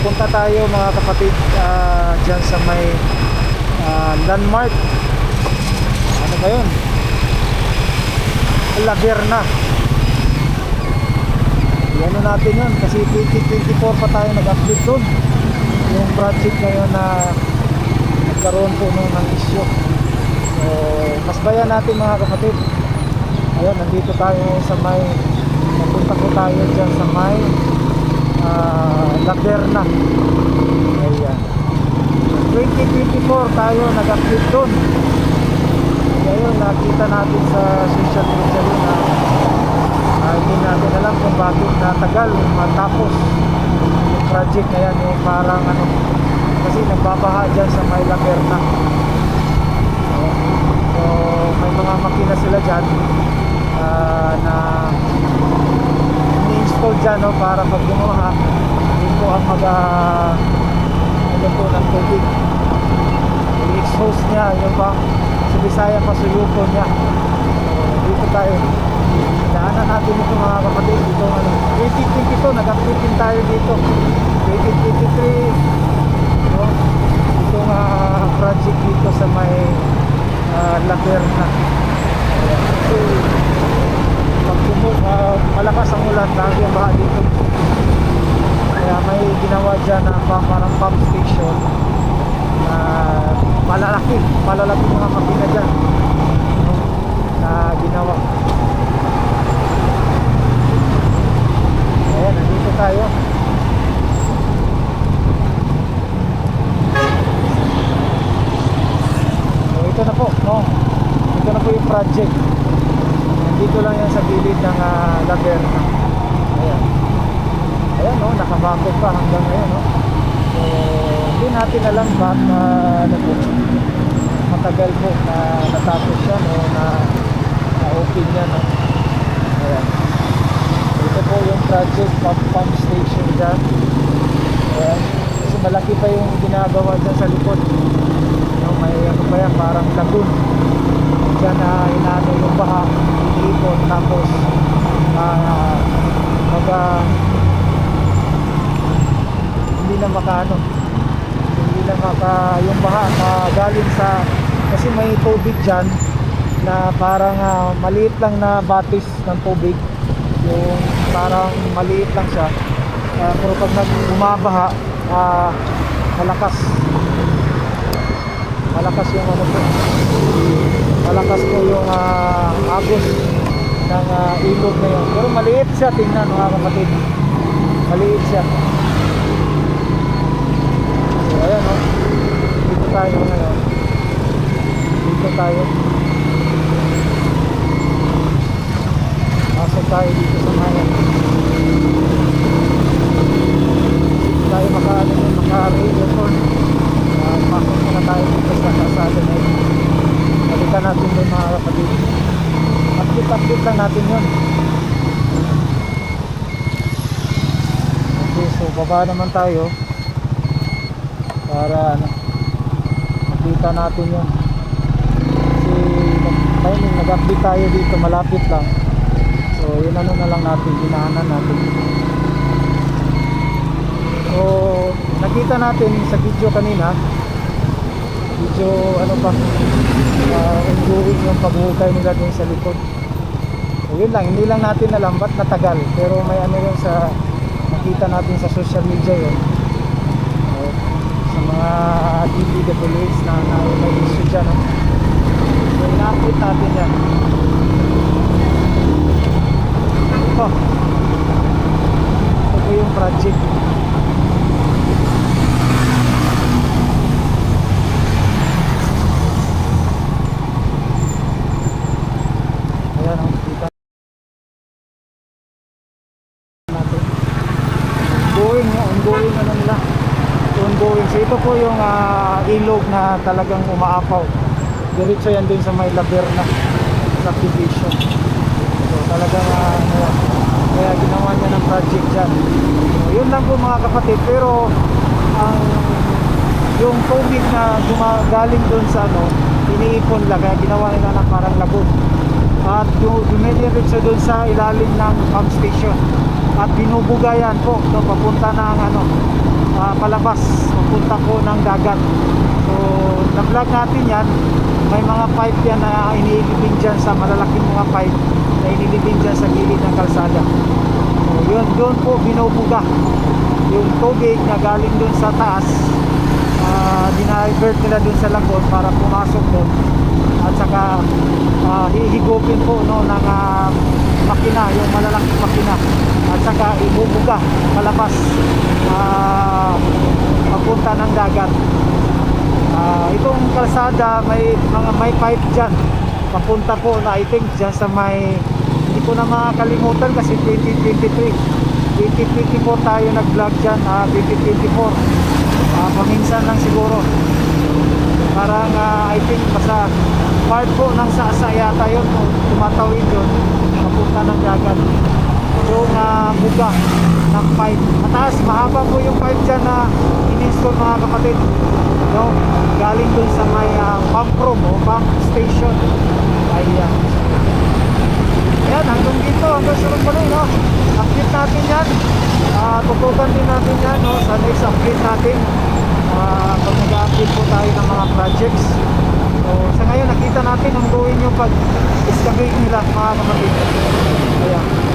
Papunta tayo mga kapatid dyan sa may landmark. Ano ba yun? Laverna. Ano natin yun kasi 2024 pa tayo nag-update doon. Yung project ngayon na nagkaroon po nung ng issue. So masbayan natin mga kapatid. Ayun, nandito tayo sa may, napunta po tayo dyan sa may Laverna. Ayan, 2024 tayo nag-update doon. Ngayon nakita natin sa social media yun na hindi natin alam kung bakit natagal matapos yung project na yan, yung parang ano, kasi nagbabaha dyan sa may Laverna. So may mga makina sila dyan na ini-install dyan, no, para pag gumawa yun po ang ano po ng tubig, i-expose niya yung bang sa Bisaya pasuyuko niya. So dito tayo, daanan natin ito mga kapatid. Ito ano, 2022 nag-update din tayo dito. 2023 no? Itong project dito sa may Laverna. So pag malakas ang ulan, lagi ang baha dito. Kaya may ginawa dyan na parang pump station na malalaki mga makina dyan, no? Na ginawa. Ayan, nandito tayo. So ito na po, no? Ito na po yung project. Nandito lang yan sa gilid ng Laverna. Ayan. Ayan, no? Nakabakod pa hanggang ngayon, no? So hindi natin alam bakit ano po, matagal po na natapos yan o na-open yan, no? Ayan. Ito po yung project pump station dyan. Ayan. Kasi malaki pa yung ginagawa dyan sa likod, no? May ano pa yan, parang lagoon dyan na inaano yung baha, iniipon, tapos hindi na makaano, hindi na yung baha galing sa, kasi may tubig dyan na parang maliit lang na batis ng tubig, yung parang maliit lang siya, pero pag bumabaha malakas yung ano po, malakas po yung agos ng ilog na yun. Pero maliit siya, tingnan mga kapatid, maliit siya. So ayan, no? Dito tayo ngayon, dito tayo, pasok tayo dito sa mayan. Tayo maka-reunion. Pasok muna tayo dito sa kasada na yun. Balikan natin doon mga kapatid. Update lang natin yun. Okay, so baba naman tayo para ano, makita natin yun. Kasi nag-update tayo dito, malapit lang. So yun ano na lang natin, dinaanan natin. So nakita natin sa video kanina, video ano pa, ongoing yung paghuhukay nila dun sa likod. So yun lang, hindi lang natin alam ba't natagal, pero may ano yun sa nakita natin sa social media yun. So, sa mga DPWH na may issue dyan, no? So ina-update natin yan. Ito po yung project. Ongoing ano nila, ongoing. So ito po yung ilog na talagang umaapaw, diretso yan din sa may Laverna subdivision. So talagang kaya ginawa niya ng project dyan. So yun lang po mga kapatid. Pero yung tubig na galing doon sa ano, iniipon lang, kaya ginawa nila ng parang lagoon at dumidiretso doon sa ilalim ng pump station at binubugayan po, so papunta ng ano, palabas, papunta po ng dagat. So na-vlog natin yan. May mga pipe yan na inilibing dyan sa malalaking mga pipe na inilibing dyan sa gilid ng kalsada. So yun, doon po binubuga yung tubig na galing doon sa taas, dinivert nila doon sa lagon para pumasok doon. At saka hihigupin po no, ng makina, yung malalaking makina, at saka ibubuga palabas papunta ng dagat. Itong kalsada may pipe dyan papunta po na I think dyan sa may, hindi ko na makakalimutan kasi 2024 tayo nag vlog dyan, 2024 paminsan lang siguro. Parang I think basta part po ng Sasa yata yun, tumatawid yun papunta ng dagat yung buga ng pipe. Mataas, mahaba po yung pipe dyan na in-install mga kapatid, no? Galing dun sa may pump room o pump station. Ayan, ayan, hanggang dito, hanggang sunod pa rin, no? Update natin yan, tutukan din natin yan, no? Sa next update natin, pag nag-update po tayo ng mga projects. So sa ngayon nakita natin ang gawin yung pag-excavate nila mga kapatid. Ayan.